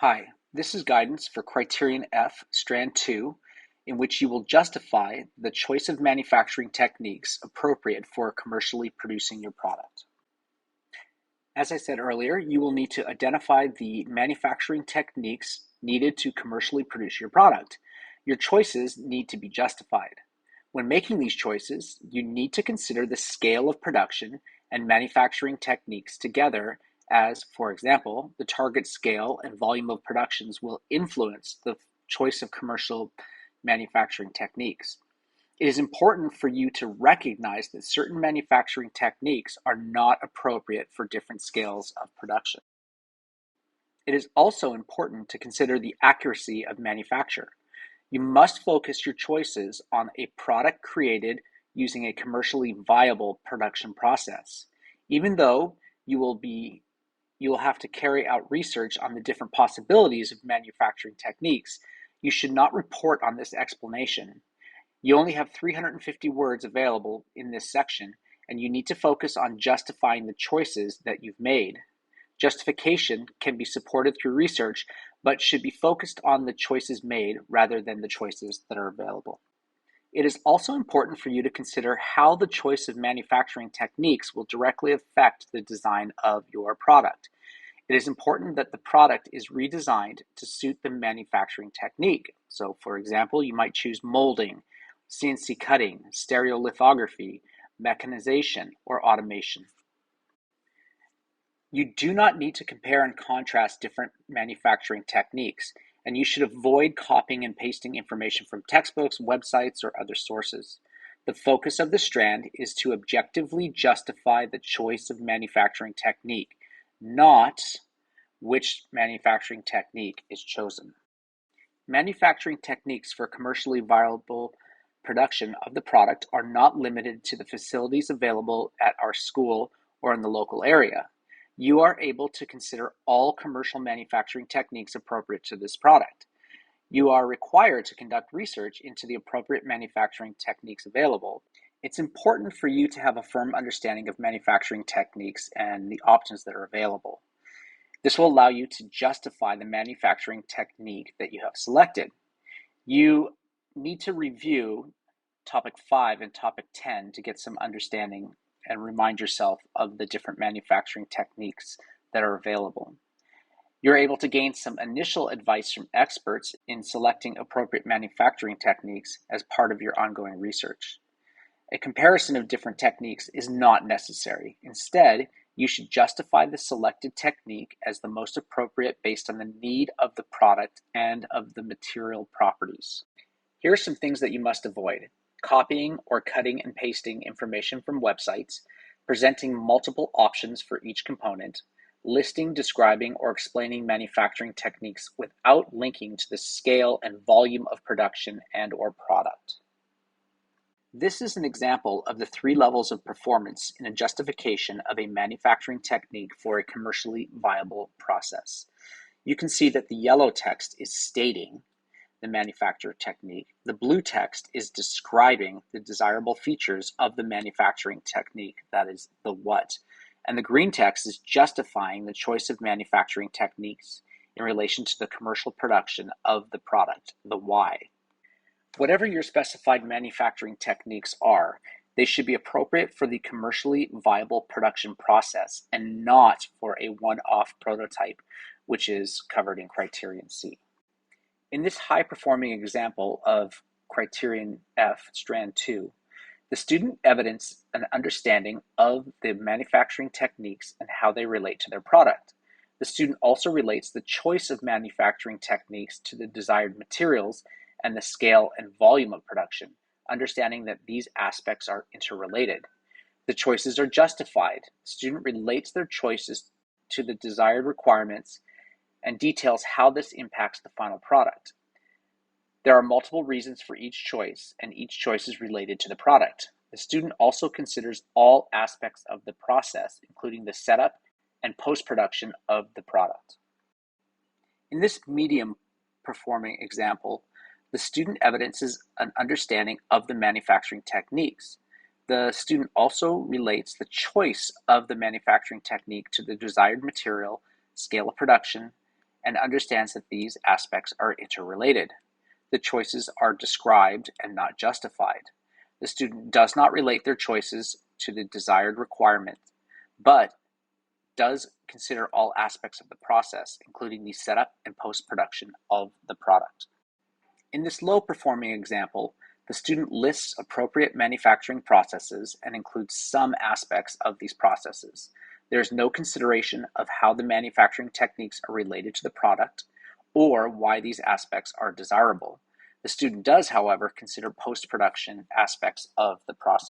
Hi, this is guidance for Criterion F Strand 2, in which you will justify the choice of manufacturing techniques appropriate for commercially producing your product. As I said earlier, you will need to identify the manufacturing techniques needed to commercially produce your product. Your choices need to be justified. When making these choices, you need to consider the scale of production and manufacturing techniques together as, for example, the target scale and volume of productions will influence the choice of commercial manufacturing techniques. It is important for you to recognize that certain manufacturing techniques are not appropriate for different scales of production. It is also important to consider the accuracy of manufacture. You must focus your choices on a product created using a commercially viable production process. Even though you will have to carry out research on the different possibilities of manufacturing techniques, you should not report on this explanation. You only have 350 words available in this section, and you need to focus on justifying the choices that you've made. Justification can be supported through research, but should be focused on the choices made rather than the choices that are available. It is also important for you to consider how the choice of manufacturing techniques will directly affect the design of your product. It is important that the product is redesigned to suit the manufacturing technique. So, for example, you might choose molding, CNC cutting, stereolithography, mechanization, or automation. You do not need to compare and contrast different manufacturing techniques, and you should avoid copying and pasting information from textbooks, websites, or other sources. The focus of the strand is to objectively justify the choice of manufacturing technique, not which manufacturing technique is chosen. Manufacturing techniques for commercially viable production of the product are not limited to the facilities available at our school or in the local area. You are able to consider all commercial manufacturing techniques appropriate to this product. You are required to conduct research into the appropriate manufacturing techniques available. It's important for you to have a firm understanding of manufacturing techniques and the options that are available. This will allow you to justify the manufacturing technique that you have selected. You need to review topic 5 and topic 10 to get some understanding and remind yourself of the different manufacturing techniques that are available. You're able to gain some initial advice from experts in selecting appropriate manufacturing techniques as part of your ongoing research. A comparison of different techniques is not necessary. Instead, you should justify the selected technique as the most appropriate based on the need of the product and of the material properties. Here are some things that you must avoid: copying or cutting and pasting information from websites, presenting multiple options for each component, listing, describing, or explaining manufacturing techniques without linking to the scale and volume of production and/or product. This is an example of the 3 levels of performance in a justification of a manufacturing technique for a commercially viable process. You can see that the yellow text is stating the manufacturer technique. The blue text is describing the desirable features of the manufacturing technique, that is the what. And the green text is justifying the choice of manufacturing techniques in relation to the commercial production of the product, the why. Whatever your specified manufacturing techniques are, they should be appropriate for the commercially viable production process and not for a one-off prototype, which is covered in Criterion C. In this high-performing example of Criterion F Strand 2, the student evidenced an understanding of the manufacturing techniques and how they relate to their product. The student also relates the choice of manufacturing techniques to the desired materials and the scale and volume of production, understanding that these aspects are interrelated. The choices are justified. The student relates their choices to the desired requirements and details how this impacts the final product. There are multiple reasons for each choice, and each choice is related to the product. The student also considers all aspects of the process, including the setup and post-production of the product. In this medium-performing example, the student evidences an understanding of the manufacturing techniques. The student also relates the choice of the manufacturing technique to the desired material, scale of production, and understands that these aspects are interrelated. The choices are described and not justified. The student does not relate their choices to the desired requirement, but does consider all aspects of the process, including the setup and post-production of the product. In this low-performing example, the student lists appropriate manufacturing processes and includes some aspects of these processes. There is no consideration of how the manufacturing techniques are related to the product or why these aspects are desirable. The student does, however, consider post-production aspects of the process.